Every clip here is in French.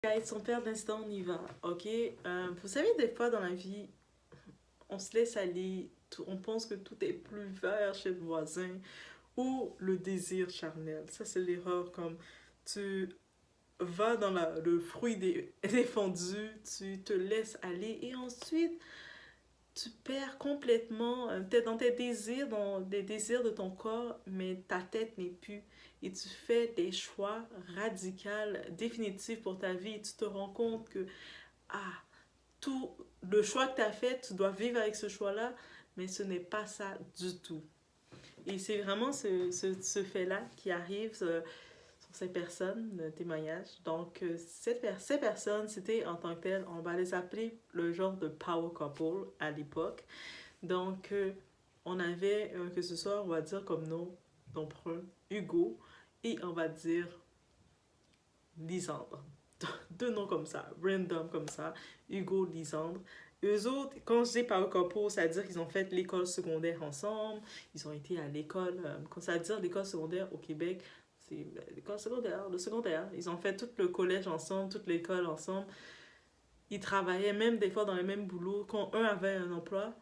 Guys, son père d'instant, on y va, ok? Vous savez, des fois dans la vie, on se laisse aller, on pense que tout est plus vert chez le voisin, ou le désir charnel. Ça, c'est l'erreur, comme tu vas dans le fruit défendu, tu te laisses aller, et ensuite, tu perds complètement, peut-être dans tes désirs, dans les désirs de ton corps, mais ta tête n'est plus. Et tu fais des choix radicaux, définitifs pour ta vie. Et tu te rends compte que, ah, tout le choix que tu as fait, tu dois vivre avec ce choix-là, mais ce n'est pas ça du tout. Et c'est vraiment ce fait-là qui arrive sur ces personnes, le témoignage. Donc, ces personnes, c'était en tant que telles, on va les appeler le genre de power couple à l'époque. Donc, on avait, que ce soit, on va dire comme nom d'emprunt, Hugo, et on va dire Lisandre. Deux noms comme ça, random comme ça, Hugo, Lisandre. Eux autres, quand je dis power couple, ça veut dire qu'ils ont fait l'école secondaire ensemble, ils ont été à l'école, quand ça veut dire l'école secondaire au Québec, c'est l'école secondaire, le secondaire. Ils ont fait tout le collège ensemble, toute l'école ensemble. Ils travaillaient même des fois dans le même boulot. Quand un avait un emploi,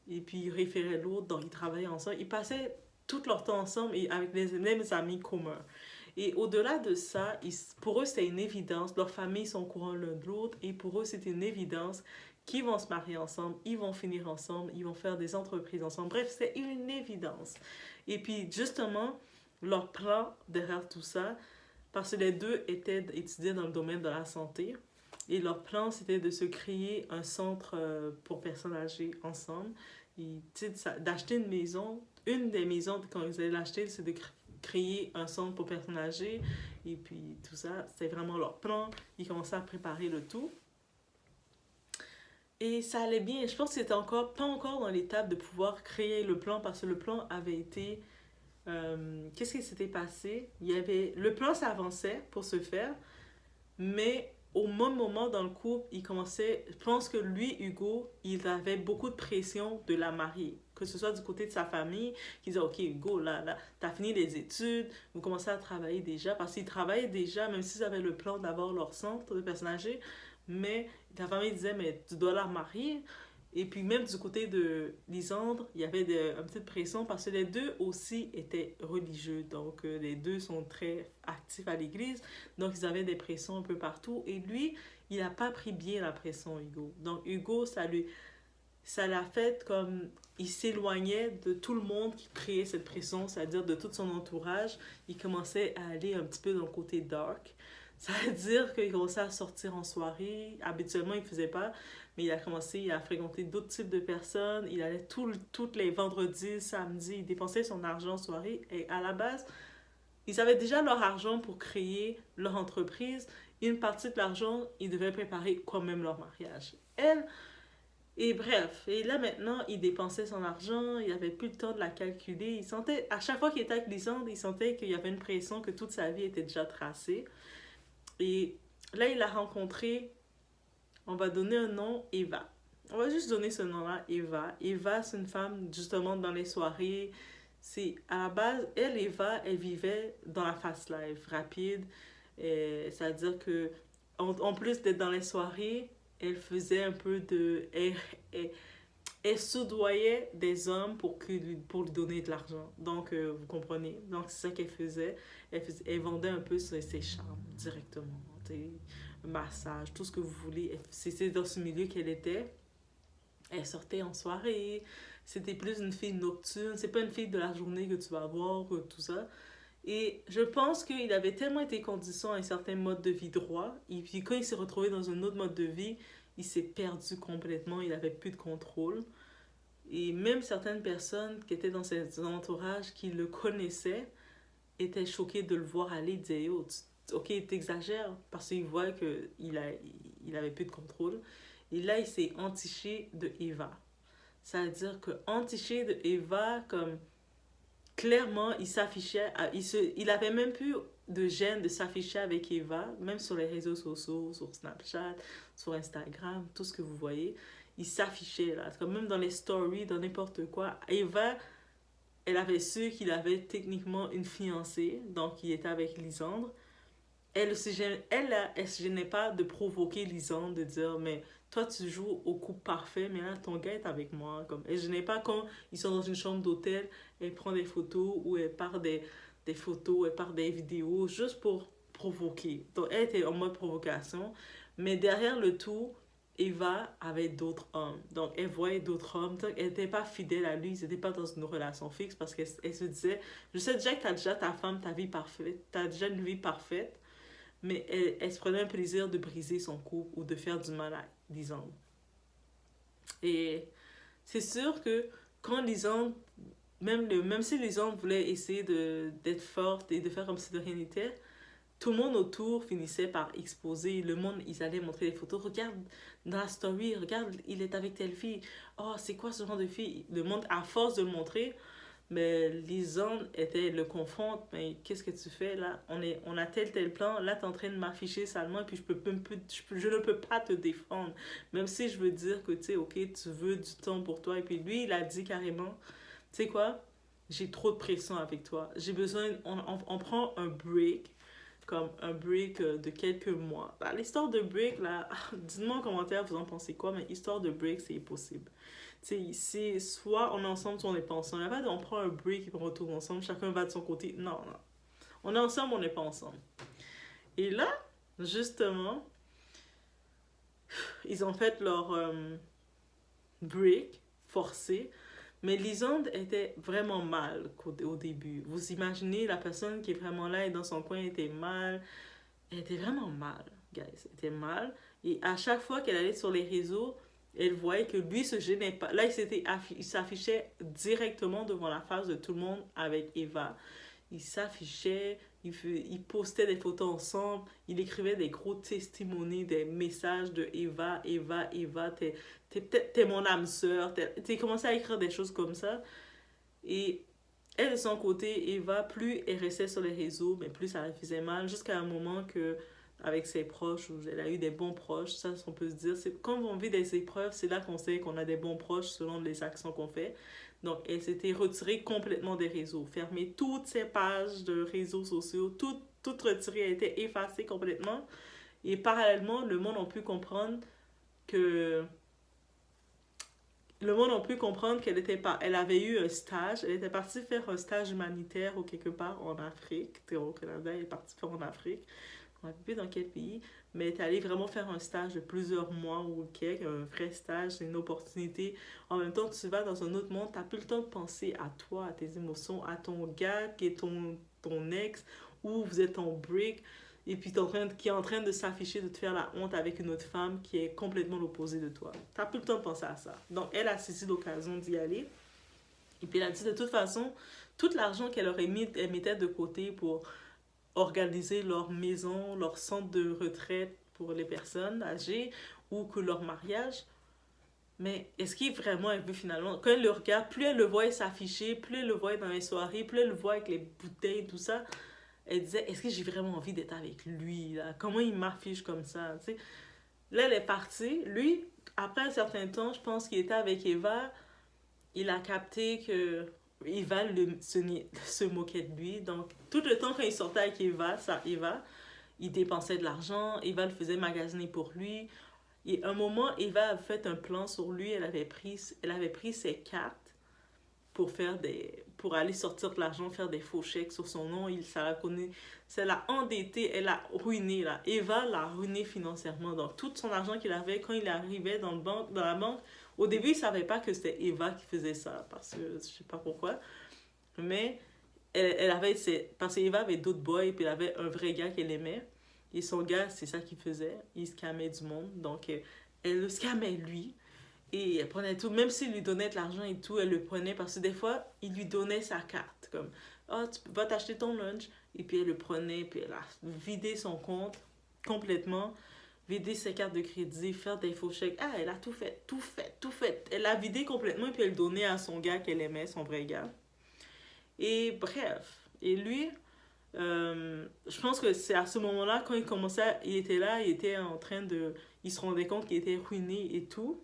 et puis ils référaient l'autre, donc ils travaillaient ensemble. Ils passaient tout leur temps ensemble et avec les mêmes amis communs. Et au-delà de ça, pour eux, c'était une évidence. Leurs familles sont au courant l'un de l'autre. Et pour eux, c'était une évidence qu'ils vont se marier ensemble, ils vont finir ensemble, ils vont faire des entreprises ensemble. Bref, c'est une évidence. Et puis, justement, leur plan derrière tout ça, parce que les deux étudiaient dans le domaine de la santé, et leur plan, c'était de se créer un centre pour personnes âgées ensemble. D'acheter une maison. Une des maisons, quand ils allaient l'acheter, c'est de créer un centre pour personnes âgées. Et puis tout ça, c'est vraiment leur plan. Ils commençaient à préparer le tout. Et ça allait bien. Je pense que c'était encore pas encore dans l'étape de pouvoir créer le plan parce que le plan avait été... qu'est-ce qui s'était passé? Le plan s'avançait pour se faire, mais au même moment dans le couple, il commençait, je pense que lui, Hugo, il avait beaucoup de pression de la marier. Que ce soit du côté de sa famille, qui disait, OK, Hugo, là, t'as fini les études, vous commencez à travailler déjà, parce qu'ils travaillaient déjà, même s'ils avaient le plan d'avoir leur centre de personnes âgées, mais la famille disait, mais tu dois la marier. Et puis même du côté de Lisandre, il y avait une petite pression parce que les deux aussi étaient religieux. Donc les deux sont très actifs à l'église. Donc ils avaient des pressions un peu partout. Et lui, il n'a pas pris bien la pression, Hugo. Donc Hugo, ça l'a fait comme il s'éloignait de tout le monde qui créait cette pression, c'est-à-dire de tout son entourage. Il commençait à aller un petit peu dans le côté dark. Ça veut dire qu'il commençait à sortir en soirée. Habituellement, il ne faisait pas, mais il a commencé à fréquenter d'autres types de personnes. Il allait tous les vendredis, samedis, il dépensait son argent en soirée. Et à la base, ils avaient déjà leur argent pour créer leur entreprise. Une partie de l'argent, ils devaient préparer quand même leur mariage. Et bref, et là maintenant, il dépensait son argent, il avait plus le temps de la calculer. Il sentait, à chaque fois qu'il était avec Lisandre, il sentait qu'il y avait une pression, que toute sa vie était déjà tracée. Et là, il a rencontré, on va donner un nom, Eva. On va juste donner ce nom-là, Eva. Eva, c'est une femme, justement, dans les soirées. C'est, à la base, Eva, elle vivait dans la fast life, rapide. C'est-à-dire que, en plus d'être dans les soirées, elle faisait un peu de... Elle soudoyait des hommes pour lui donner de l'argent. Donc, vous comprenez. Donc, c'est ça qu'elle faisait. Elle vendait un peu ses charmes directement. Massage, tout ce que vous voulez. C'est dans ce milieu qu'elle était. Elle sortait en soirée. C'était plus une fille nocturne. C'est pas une fille de la journée que tu vas voir, tout ça. Et je pense qu'il avait tellement été conditionné à un certain mode de vie droit. Et puis, quand il s'est retrouvé dans un autre mode de vie, il s'est perdu complètement. Il avait plus de contrôle. Et même certaines personnes qui étaient dans ses entourages, qui le connaissaient, étaient choquées de le voir aller. Ils disaient, oh, ok, t'exagères, parce qu'ils voient qu'il avait plus de contrôle. Et là, il s'est entiché de Eva. Ça veut dire que entiché de Eva, comme clairement, il s'affichait, il avait même plus de gêne de s'afficher avec Eva, même sur les réseaux sociaux, sur Snapchat, sur Instagram, tout ce que vous voyez. Il s'affichait là, comme même dans les stories, dans n'importe quoi. Eva, elle avait su qu'il avait techniquement une fiancée, donc il était avec Lisandre. elle se gênait pas de provoquer Lisande, de dire, mais toi, tu joues au coup parfait, mais là, ton gars est avec moi. Comme, elle se gênait pas quand ils sont dans une chambre d'hôtel, elle prend des photos ou elle part des photos, elle part des vidéos, juste pour provoquer. Donc, elle était en mode provocation, mais derrière le tout, Eva avait d'autres hommes. Donc, elle voyait d'autres hommes. Donc, elle n'était pas fidèle à lui. Ils n'étaient pas dans une relation fixe parce qu'elle se disait, je sais déjà que tu as déjà ta femme, ta vie parfaite. Tu as déjà une vie parfaite. Mais elle se prenait un plaisir de briser son couple ou de faire du mal à Lisande. Et c'est sûr que quand Lisande, même si Lisande voulait essayer d'être forte et de faire comme si de rien n'était, tout le monde autour finissait par exposer. Le monde, ils allaient montrer des photos. Regarde dans la story, regarde, il est avec telle fille. Oh, c'est quoi ce genre de fille? Le monde, à force de le montrer, mais Lisande était le confronte. Mais qu'est-ce que tu fais là? On a tel plan. Là, tu es en train de m'afficher salement et puis je ne peux pas te défendre. Même si je veux dire que, tu sais, ok, tu veux du temps pour toi. Et puis lui, il a dit carrément, tu sais quoi? J'ai trop de pression avec toi. J'ai besoin, on prend un break comme un break de quelques mois. Bah, l'histoire de break, là, dites-moi en commentaire, vous en pensez quoi, mais histoire de break, c'est impossible. Tu sais, c'est soit on est ensemble, soit on n'est pas ensemble. Il n'y a pas de on prend un break et puis on retourne ensemble, chacun va de son côté. Non, non. On est ensemble, on n'est pas ensemble. Et là, justement, ils ont fait leur break forcé. Mais Lisande était vraiment mal au début. Vous imaginez la personne qui est vraiment là et dans son coin était mal. Elle était vraiment mal, guys. Elle était mal. Et à chaque fois qu'elle allait sur les réseaux, elle voyait que lui se gênait pas. Là, il s'affichait directement devant la face de tout le monde avec Eva. Il s'affichait, il postait des photos ensemble, il écrivait des gros testimonies, des messages de Eva, Eva, Eva, t'es mon âme sœur. T'es commencé à écrire des choses comme ça. Et elle, de son côté, Eva, plus elle restait sur les réseaux, mais plus ça la faisait mal, jusqu'à un moment que, avec ses proches, où elle a eu des bons proches, ça, on peut se dire, c'est quand on vit des épreuves, c'est là qu'on sait qu'on a des bons proches selon les actions qu'on fait. Donc, elle s'était retirée complètement des réseaux, fermé toutes ses pages de réseaux sociaux, tout retiré, elle était effacée complètement. Et parallèlement, que le monde a pu comprendre qu'elle était pas, elle avait eu un stage, elle était partie faire un stage humanitaire ou quelque part en Afrique, au Canada, elle est partie faire en Afrique, on ne sait plus dans quel pays, mais elle est allée vraiment faire un stage de plusieurs mois ou quelque, un vrai stage, c'est une opportunité. En même temps, tu vas dans un autre monde, tu n'as plus le temps de penser à toi, à tes émotions, à ton gars qui est ton ex, ou vous êtes en break, et puis qui est en train de s'afficher, de te faire la honte avec une autre femme qui est complètement l'opposé de toi. T'as plus le temps de penser à ça. Donc, elle a saisi l'occasion d'y aller. Et puis, elle a dit, de toute façon, tout l'argent qu'elle aurait mis, elle mettait de côté pour organiser leur maison, leur centre de retraite pour les personnes âgées ou que leur mariage. Mais est-ce qu'il vraiment elle veut finalement, quand elle le regarde, plus elle le voit s'afficher, plus elle le voit dans les soirées, plus elle le voit avec les bouteilles, tout ça, elle disait, est-ce que j'ai vraiment envie d'être avec lui, là? Comment il m'affiche comme ça, tu sais? Là, elle est partie. Lui, après un certain temps, je pense qu'il était avec Eva, il a capté que Eva se moquait de lui. Donc, tout le temps quand il sortait avec Eva, il dépensait de l'argent, Eva le faisait magasiner pour lui. Et à un moment, Eva a fait un plan sur lui, elle avait pris ses cartes pour aller sortir de l'argent, faire des faux chèques sur son nom. Ça l'a endetté, elle l'a ruiné. Là. Eva l'a ruiné financièrement. Donc, tout son argent qu'il avait, quand il arrivait dans la banque, au début, il ne savait pas que c'était Eva qui faisait ça, parce que je ne sais pas pourquoi. Mais parce qu'Eva avait d'autres boys, puis elle avait un vrai gars qu'elle aimait. Et son gars, c'est ça qu'il faisait. Il scammait du monde. Donc, elle le scammait lui. Et elle prenait tout, même s'il lui donnait de l'argent et tout, elle le prenait parce que des fois, il lui donnait sa carte. Comme, oh, tu vas t'acheter ton lunch. Et puis elle le prenait, puis elle a vidé son compte complètement, vidé ses cartes de crédit, faire des faux chèques. Ah, elle a tout fait, tout fait, tout fait. Elle l'a vidé complètement et puis elle le donnait à son gars qu'elle aimait, son vrai gars. Et bref, et lui, je pense que c'est à ce moment-là, quand il était là, il était en train de. Il se rendait compte qu'il était ruiné et tout.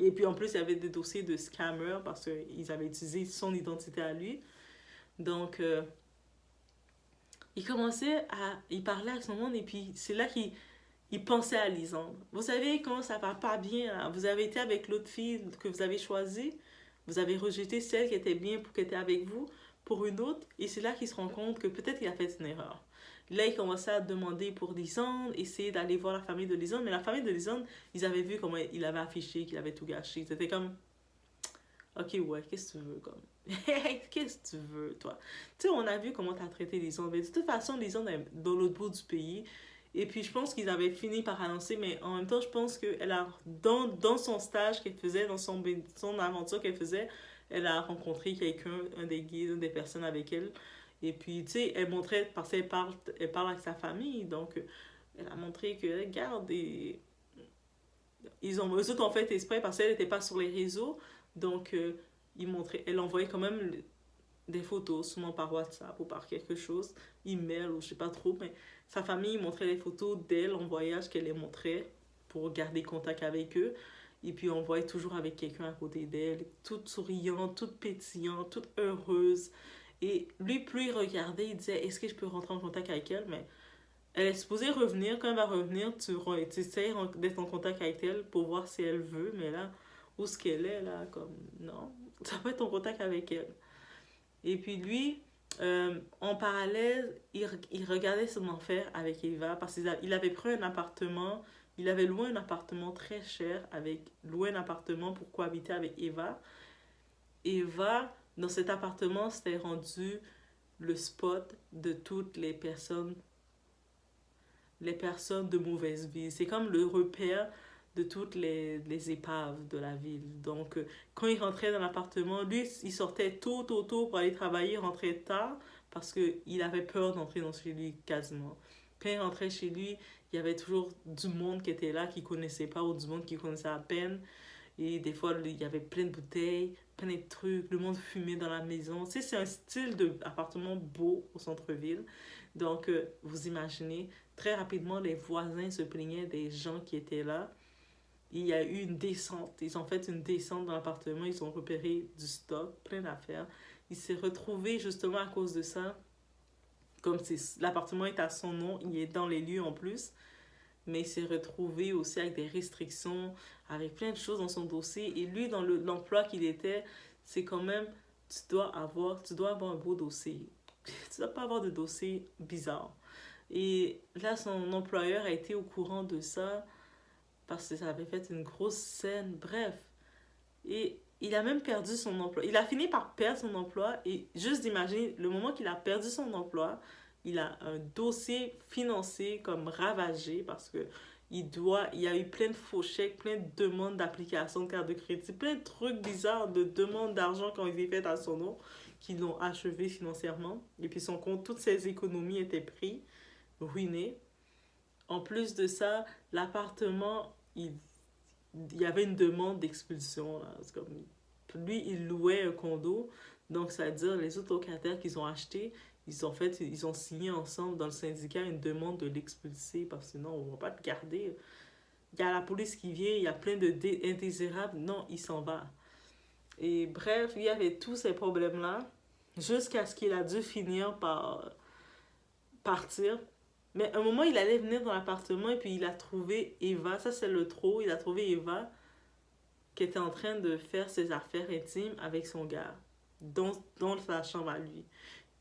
Et puis en plus, il y avait des dossiers de scammer parce qu'ils avaient utilisé son identité à lui. Donc, il commençait à... Il parlait avec son monde et puis c'est là qu'il pensait à Lisandre. Vous savez quand ça va pas bien, là. Vous avez été avec l'autre fille que vous avez choisie. Vous avez rejeté celle qui était bien pour qu'elle était avec vous pour une autre. Et c'est là qu'il se rend compte que peut-être il a fait une erreur. Là, il commençait à demander pour Lisandre, essayer d'aller voir la famille de Lisandre. Mais la famille de Lisandre, ils avaient vu comment il avait affiché, qu'il avait tout gâché. C'était comme, ok, ouais, qu'est-ce que tu veux, comme. Qu'est-ce que tu veux, toi? Tu sais, on a vu comment t'as traité Lisandre. Mais de toute façon, Lisandre est dans l'autre bout du pays. Et puis, je pense qu'ils avaient fini par annoncer, mais en même temps, je pense qu'elle a, dans son stage qu'elle faisait, dans son aventure qu'elle faisait, elle a rencontré quelqu'un, un des guides, une des personnes avec elle. Et puis, tu sais, elle montrait, parce qu'elle parle avec sa famille, donc elle a montré que, regarde, eux autres ont fait exprès parce qu'elle n'était pas sur les réseaux, donc elle envoyait quand même des photos, souvent par WhatsApp ou par quelque chose, email ou je sais pas trop, mais sa famille montrait les photos d'elle en voyage qu'elle les montrait pour garder contact avec eux. Et puis on voyait toujours avec quelqu'un à côté d'elle, toute souriante, toute pétillante, toute heureuse. Et lui, plus il regardait, il disait, est-ce que je peux rentrer en contact avec elle? Mais elle est supposée revenir. Quand elle va revenir, tu essaies d'être en contact avec elle pour voir si elle veut. Mais là, où est-ce qu'elle est, là, comme, non, ça peut être en contact avec elle. Et puis lui, en parallèle, il regardait son enfer avec Eva parce qu'il avait pris un appartement, il avait loué un appartement très cher, loué un appartement pour cohabiter avec Eva. Eva, dans cet appartement, s'était rendu le spot de toutes les personnes de mauvaise vie. C'est comme le repère de toutes les épaves de la ville. Donc, quand il rentrait dans l'appartement, lui, il sortait tôt pour aller travailler, rentrait tard, parce qu'il avait peur d'entrer dans chez lui quasiment. Quand il rentrait chez lui, il y avait toujours du monde qui était là, qui ne connaissait pas, ou du monde qui connaissait à peine. Et des fois, il y avait plein de bouteilles, plein de trucs, le monde fumait dans la maison. Tu sais, c'est un style d'appartement beau au centre-ville. Donc, vous imaginez, très rapidement, les voisins se plaignaient des gens qui étaient là. Il y a eu une descente. Ils ont fait une descente dans l'appartement. Ils ont repéré du stock, plein d'affaires. Il s'est retrouvé justement à cause de ça. Comme l'appartement est à son nom, il est dans les lieux en plus. Mais il s'est retrouvé aussi avec des restrictions, avec plein de choses dans son dossier. Et lui, dans l'emploi qu'il était, c'est quand même, tu dois avoir un beau dossier. Tu dois pas avoir de dossier bizarre. Et là, son employeur a été au courant de ça parce que ça avait fait une grosse scène. Bref. Et il a même perdu son emploi. Il a fini par perdre son emploi. Et juste d'imaginer, le moment qu'il a perdu son emploi, il a un dossier financier comme ravagé parce que il y a eu plein de faux chèques, plein de demandes d'application de carte de crédit, plein de trucs bizarres de demandes d'argent qui ont été faites à son nom, qui l'ont achevé financièrement. Et puis son compte, toutes ses économies étaient prises, ruinées. En plus de ça, l'appartement, il y avait une demande d'expulsion. Comme, lui, il louait un condo. Donc, ça veut dire les autres locataires qu'ils ont achetés, ils ont signé ensemble dans le syndicat une demande de l'expulser parce que sinon, on ne va pas te garder. Il y a la police qui vient, il y a plein d'indésirables. Non, il s'en va. Et bref, il y avait tous ces problèmes-là jusqu'à ce qu'il a dû finir par partir. Mais à un moment, il allait venir dans l'appartement et puis il a trouvé Eva. Ça, c'est le trop. Il a trouvé Eva qui était en train de faire ses affaires intimes avec son gars dans sa chambre à lui.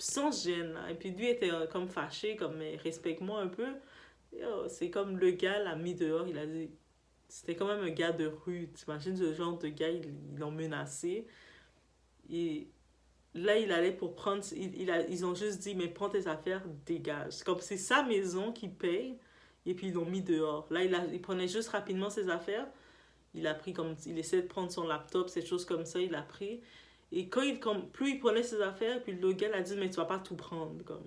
Sans gêne, là. Et puis lui était comme fâché, comme mais respecte-moi un peu. C'est comme le gars l'a mis dehors. Il a dit. C'était quand même un gars de rue. T'imagines ce genre de gars, ils l'ont menacé. Et là, il allait pour prendre. Ils ont juste dit, mais prends tes affaires, dégage. Comme c'est sa maison qui paye. Et puis ils l'ont mis dehors. Là, il prenait juste rapidement ses affaires. Il a pris comme. Il essaie de prendre son laptop, ces choses comme ça, il a pris. Et plus il prenait ses affaires, puis le gars a dit, mais tu vas pas tout prendre. Comme,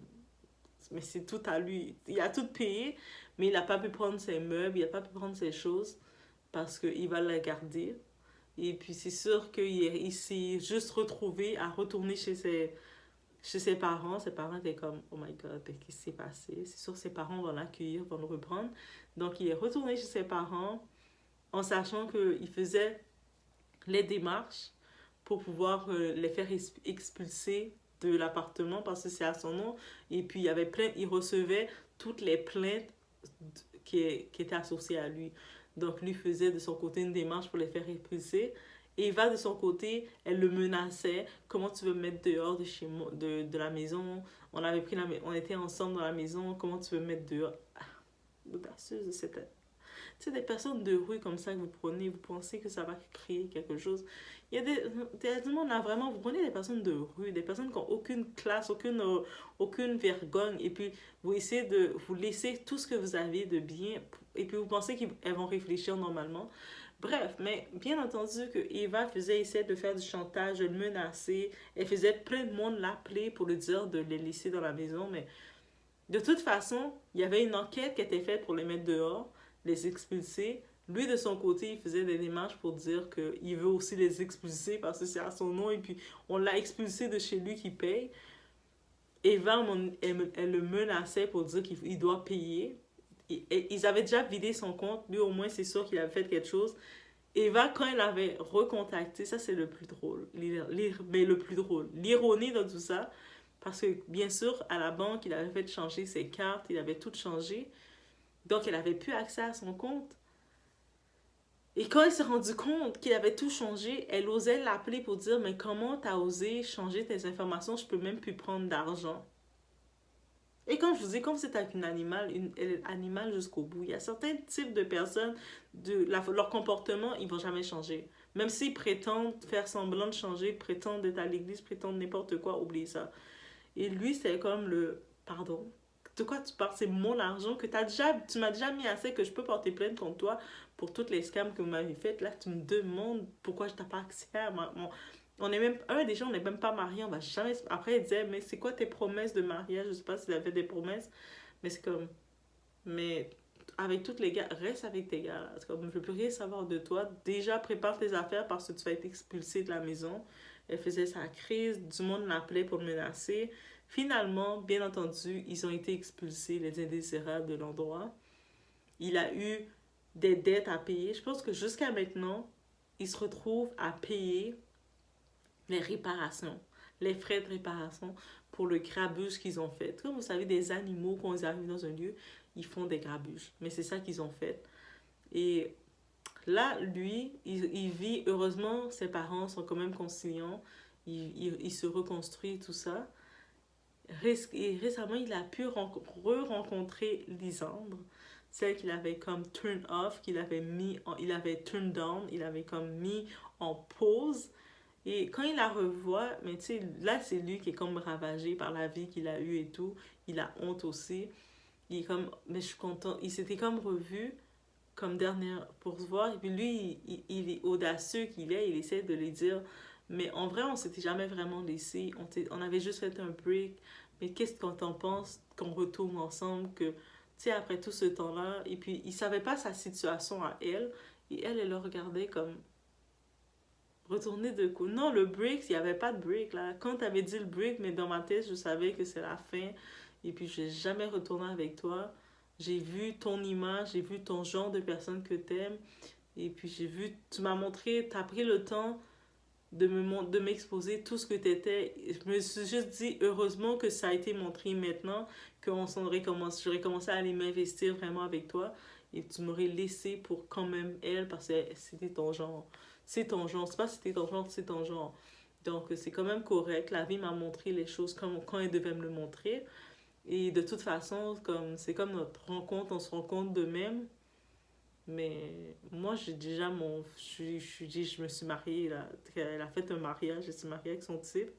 mais c'est tout à lui. Il a tout payé, mais il n'a pas pu prendre ses meubles, il n'a pas pu prendre ses choses parce qu'il va la garder. Et puis c'est sûr qu'il s'est juste retrouvé à retourner chez ses parents. Ses parents étaient comme, oh my god, qu'est-ce qui s'est passé? C'est sûr que ses parents vont l'accueillir, vont le reprendre. Donc il est retourné chez ses parents en sachant qu'il faisait les démarches pour pouvoir les faire expulser de l'appartement parce que c'est à son nom. Et puis, il recevait toutes les plaintes qui étaient associées à lui. Donc, lui faisait de son côté une démarche pour les faire expulser. Eva, de son côté, elle le menaçait. Comment tu veux me mettre dehors de chez moi, de la maison? On était ensemble dans la maison. Comment tu veux me mettre dehors? Audacieuse de cette... Tu sais, des personnes de rue comme ça que vous prenez, vous pensez que ça va créer quelque chose. Il y a des monde là, vraiment, vous prenez des personnes de rue, des personnes qui n'ont aucune classe, aucune vergogne, et puis vous essayez de vous laisser tout ce que vous avez de bien, et puis vous pensez qu'elles vont réfléchir normalement. Bref, mais bien entendu que Eva essayer de faire du chantage, de le menacer, elle faisait plein de monde l'appeler pour lui dire de les laisser dans la maison, mais de toute façon, il y avait une enquête qui était faite pour les mettre dehors, les expulser. Lui, de son côté, il faisait des démarches pour dire qu'il veut aussi les expulser parce que c'est à son nom et puis on l'a expulsé de chez lui qui paye. Eva, elle le menaçait pour dire qu'il doit payer. Ils avaient déjà vidé son compte. Lui, au moins, c'est sûr qu'il avait fait quelque chose. Eva, quand elle avait recontacté, ça c'est le plus drôle. Mais le plus drôle. L'ironie dans tout ça, parce que bien sûr, à la banque, il avait fait changer ses cartes, il avait tout changé. Donc, elle avait plus accès à son compte. Et quand elle s'est rendue compte qu'il avait tout changé, elle osait l'appeler pour dire, mais comment t'as osé changer tes informations, je peux même plus prendre d'argent. Et comme je vous dis, comme c'est avec une animal jusqu'au bout, il y a certains types de personnes, leur comportement, ils vont jamais changer. Même s'ils prétendent faire semblant de changer, prétendent être à l'église, prétendent n'importe quoi, oubliez ça. Et lui, c'est comme pardon, de quoi tu parles? C'est mon argent que tu m'as déjà mis assez que je peux porter plainte contre toi pour toutes les scams que vous m'avez faites. Là, tu me demandes pourquoi je n'ai pas accès à on est même, déjà, on n'est même pas mariés, on va jamais... Après, il disait, mais c'est quoi tes promesses de mariage? Je sais pas s'il avait des promesses, mais c'est comme... Mais avec tous les gars, reste avec tes gars. Là. Comme, je veux plus rien savoir de toi. Déjà, prépare tes affaires parce que tu vas être expulsé de la maison. Elle faisait sa crise, du monde l'appelait pour le menacer. Finalement, bien entendu, ils ont été expulsés, les indésirables de l'endroit. Il a eu des dettes à payer. Je pense que jusqu'à maintenant, il se retrouve à payer les réparations, les frais de réparation pour le grabuge qu'ils ont fait. Comme vous savez, des animaux, quand ils arrivent dans un lieu, ils font des grabuges. Mais c'est ça qu'ils ont fait. Et là, lui, il vit, heureusement, ses parents sont quand même conciliants. Il se reconstruit, tout ça. Et récemment, il a pu re-rencontrer Lisandre, celle qu'il avait comme turn off, il avait turn down, il avait comme mis en pause. Et quand il la revoit, mais tu sais, là, c'est lui qui est comme ravagé par la vie qu'il a eue et tout. Il a honte aussi. Il est comme, mais je suis content. Il s'était comme revu comme dernière pour se voir. Et puis lui, il est audacieux qu'il est. Il essaie de lui dire, mais en vrai, on s'était jamais vraiment laissé. On avait juste fait un break. Mais qu'est-ce qu'on t'en pense qu'on retourne ensemble, que, tu sais, après tout ce temps-là. Et puis, il savait pas sa situation à elle. Et elle le regardait comme, retourner de coup. Non, le break, il n'y avait pas de break là. Quand tu avais dit le break, mais dans ma tête, je savais que c'est la fin. Et puis, je n'ai jamais retourné avec toi. J'ai vu ton image, j'ai vu ton genre de personne que tu aimes. Et puis, tu m'as montré, tu as pris le temps de m'exposer tout ce que tu étais. Je me suis juste dit, heureusement que ça a été montré maintenant, j'aurais commencé à aller m'investir vraiment avec toi. Et tu m'aurais laissé pour quand même elle, parce que c'était ton genre. C'est ton genre. C'est pas si c'était ton genre, c'est ton genre. Donc, c'est quand même correct. La vie m'a montré les choses comme, quand elle devait me le montrer. Et de toute façon, c'est comme notre rencontre, on se rencontre de même. Mais moi, j'ai déjà je me suis mariée. Là. Elle a fait un mariage, je suis mariée avec son type.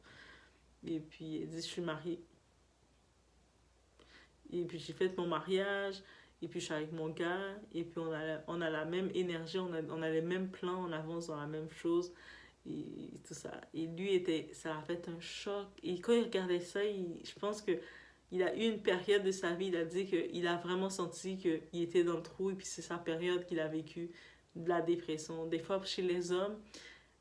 Et puis, elle dit, je suis mariée. Et puis, j'ai fait mon mariage. Et puis, je suis avec mon gars. Et puis, on a la même énergie, on a les mêmes plans, on avance dans la même chose. Et tout ça. Et lui, ça a fait un choc. Et quand il regardait ça, je pense que il a eu une période de sa vie, il a dit qu'il a vraiment senti qu'il était dans le trou. Et puis, c'est sa période qu'il a vécue, de la dépression. Des fois, chez les hommes,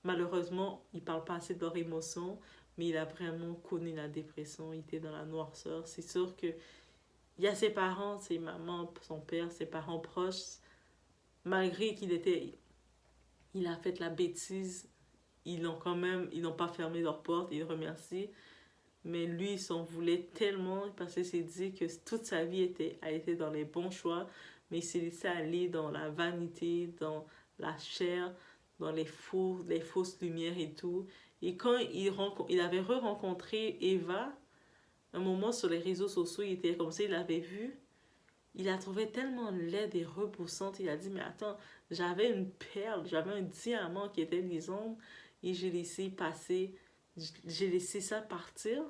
malheureusement, ils ne parlent pas assez de leurs émotions. Mais il a vraiment connu la dépression. Il était dans la noirceur. C'est sûr que il y a ses parents, ses mamans, son père, ses parents proches. Malgré il a fait la bêtise, ils n'ont pas fermé leur porte, ils le remercient. Mais lui, il s'en voulait tellement parce qu'il s'est dit que toute sa vie a été dans les bons choix, mais il s'est laissé aller dans la vanité, dans la chair, dans les fausses lumières et tout. Et quand il avait re-rencontré Eva, un moment sur les réseaux sociaux, il était comme ça, il l'avait vu. Il la trouvait tellement laide et repoussante. Il a dit, mais attends, j'avais une perle, j'avais un diamant qui était Lisandre et j'ai laissé passer, j'ai laissé ça partir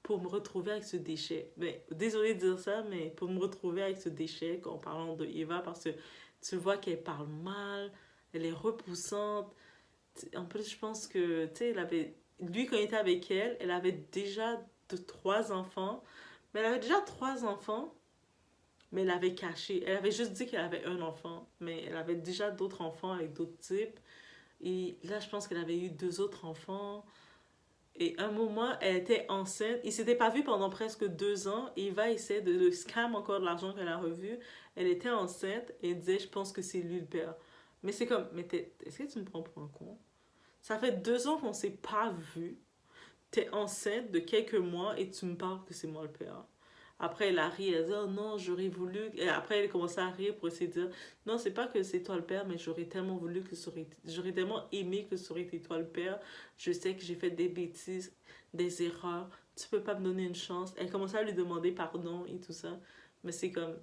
pour me retrouver avec ce déchet. Mais, désolé de dire ça, mais pour me retrouver avec ce déchet en parlant de Eva, parce que tu vois qu'elle parle mal, elle est repoussante. En plus, je pense que, tu sais, lui, quand il était avec elle, elle avait déjà trois enfants. Mais elle avait déjà trois enfants, mais elle avait caché. Elle avait juste dit qu'elle avait un enfant, mais elle avait déjà d'autres enfants avec d'autres types. Et là, je pense qu'elle avait eu deux autres enfants. Et un moment, elle était enceinte. Ils ne s'étaient pas vus pendant presque 2 ans. Et Eva essaie de le scam encore de l'argent qu'elle a revu. Elle était enceinte et elle disait, je pense que c'est lui le père. Mais c'est comme, mais est-ce que tu me prends pour un con? Ça fait 2 ans qu'on ne s'est pas vu. T'es enceinte de quelques mois et tu me parles que c'est moi le père. Après, elle a ri, elle a dit, oh non, j'aurais voulu. Et après, elle commençait à rire pour essayer de dire, non, c'est pas que c'est toi le père, mais j'aurais tellement voulu que ça aurait été... J'aurais tellement aimé que ça aurait été toi le père. Je sais que j'ai fait des bêtises, des erreurs. Tu peux pas me donner une chance. Elle commençait à lui demander pardon et tout ça. Mais c'est comme,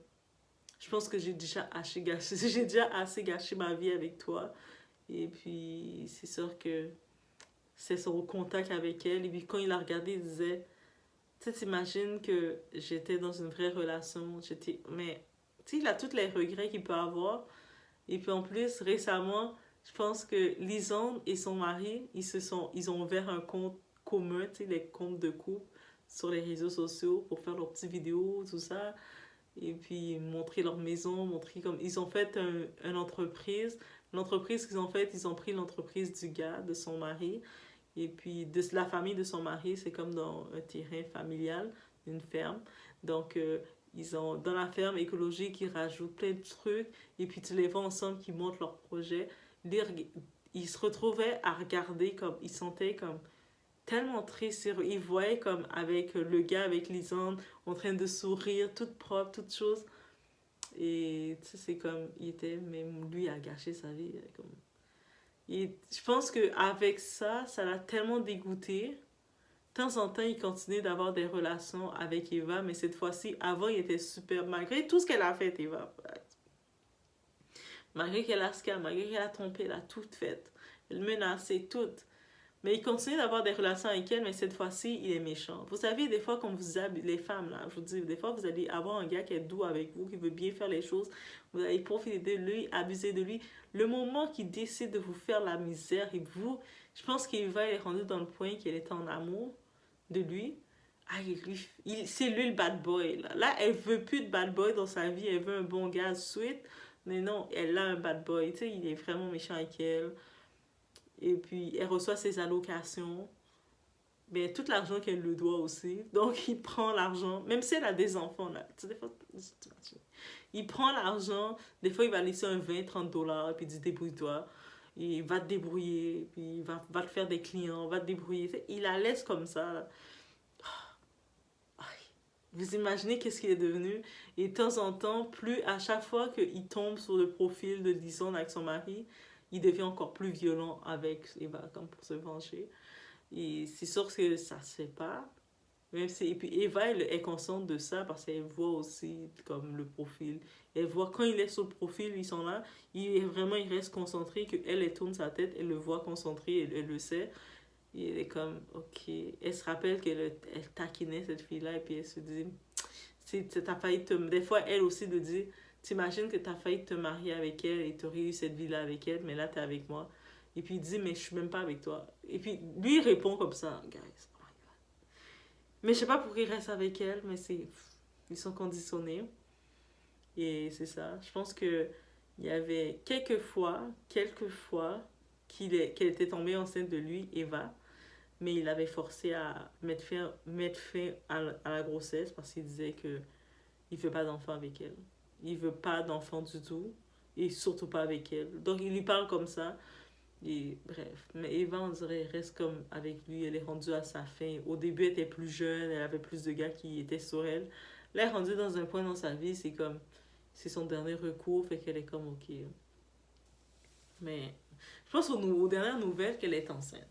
je pense que j'ai déjà assez gâché, j'ai déjà assez gâché ma vie avec toi. Et puis, c'est sûr que c'est son contact avec elle. Et puis, quand il la regardé, il disait, tu sais, t'imagines que j'étais dans une vraie relation. Mais, tu sais, il a tous les regrets qu'il peut avoir. Et puis, en plus, récemment, je pense que Lisande et son mari, ils ont ouvert un compte commun, tu sais, les comptes de couple sur les réseaux sociaux pour faire leurs petites vidéos, tout ça. Et puis, montrer leur maison, montrer comme... Ils ont fait une entreprise. L'entreprise qu'ils ont faite, ils ont pris l'entreprise du gars, de son mari. Et puis, de la famille de son mari, c'est comme dans un terrain familial, une ferme. Donc, ils ont, dans la ferme écologique, ils rajoutent plein de trucs. Et puis, tu les vois ensemble qui montent leur projet. Ils se retrouvaient à regarder comme, ils sentaient comme tellement tristes. Ils voyaient comme avec le gars, avec Lisande, en train de sourire, toute propre, toute chose. Et tu sais, c'est comme, il était, même lui a gâché sa vie. Comme, et je pense qu'avec ça, ça l'a tellement dégoûté. De temps en temps, il continue d'avoir des relations avec Eva, mais cette fois-ci, avant, il était super. Malgré tout ce qu'elle a fait, Eva. Malgré qu'elle a scam, malgré qu'elle a trompé, elle a tout fait. Elle menaçait tout. Mais il continue d'avoir des relations avec elle, mais cette fois-ci, il est méchant. Vous savez, des fois, quand vous habitez, les femmes, là, je vous dis, des fois, vous allez avoir un gars qui est doux avec vous, qui veut bien faire les choses. Vous allez profiter de lui, abuser de lui. Le moment qu'il décide de vous faire la misère, et vous, je pense qu'il va être rendu dans le point qu'elle est en amour de lui. Ah, c'est lui le bad boy. Là, elle veut plus de bad boy dans sa vie. Elle veut un bon gars sweet. Mais non, elle a un bad boy. Tu sais, il est vraiment méchant avec elle. Et puis, elle reçoit ses allocations. Mais tout l'argent qu'elle le doit aussi. Donc, il prend l'argent. Même si elle a des enfants, là. Tu sais, des fois, il prend l'argent. Des fois, il va laisser un 20, 30 $. Et puis, il dit, débrouille-toi. Il va te débrouiller. Puis, va te faire des clients. Va te débrouiller. Tu sais, il la laisse comme ça, là. Vous imaginez qu'est-ce qu'il est devenu? Et de temps en temps, plus à chaque fois qu'il tombe sur le profil de Lisande avec son mari, il devient encore plus violent avec Eva, comme pour se venger. Et c'est sûr que ça se fait pas. Même si, et puis Eva, elle est consciente de ça parce qu'elle voit aussi comme le profil. Elle voit quand il est sur le profil, ils sont là, il reste concentré, qu'elle tourne sa tête, elle le voit concentré, elle le sait. Et elle est comme, ok. Elle se rappelle elle taquinait cette fille-là et puis elle se dit, t'as failli te... Des fois, elle aussi de dire, t'imagines que t'as failli te marier avec elle et t'aurais eu cette vie-là avec elle, mais là, t'es avec moi. Et puis il dit, mais je suis même pas avec toi. Et puis lui, il répond comme ça, guys. Oh my God. Mais je sais pas pourquoi il reste avec elle, mais ils sont conditionnés. Et c'est ça. Je pense que il y avait quelques fois qu'elle était tombée enceinte de lui, Eva, mais il avait forcé à mettre fin à la grossesse parce qu'il disait que il veut pas d'enfant avec elle. Il veut pas d'enfant du tout et surtout pas avec elle. Donc il lui parle comme ça. Et bref, mais Eva, on dirait, reste comme avec lui, elle est rendue à sa fin. Au début, elle était plus jeune, elle avait plus de gars qui étaient sur elle. Là, elle est rendue dans un point dans sa vie, c'est comme, c'est son dernier recours, fait qu'elle est comme, ok. Mais je pense aux dernières nouvelles qu'elle est enceinte.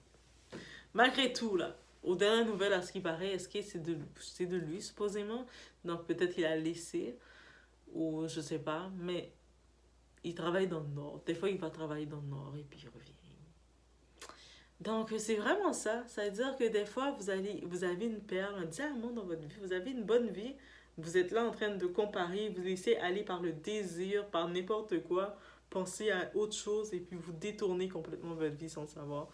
Malgré tout, là, aux dernières nouvelles, à ce qui paraît, est-ce que c'est de lui, supposément? Donc peut-être qu'il a laissé, ou je sais pas, mais il travaille dans le Nord. Des fois, il va travailler dans le Nord et puis il revient. Donc, c'est vraiment ça. Ça veut dire que des fois, vous avez une perle, un diamant dans votre vie, vous avez une bonne vie, vous êtes là en train de comparer, vous laissez aller par le désir, par n'importe quoi, penser à autre chose et puis vous détournez complètement votre vie sans savoir.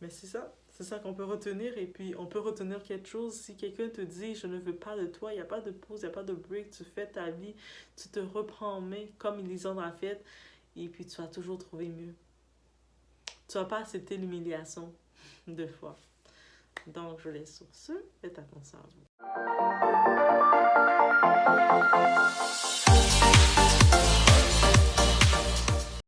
Mais c'est ça qu'on peut retenir et puis on peut retenir quelque chose. Si quelqu'un te dit je ne veux pas de toi, il n'y a pas de pause, il n'y a pas de break, tu fais ta vie, tu te reprends en main comme Elisandre a fait et puis tu vas toujours trouver mieux. Tu vas pas accepter l'humiliation deux fois. Donc, je laisse sur ce. Faites attention à vous.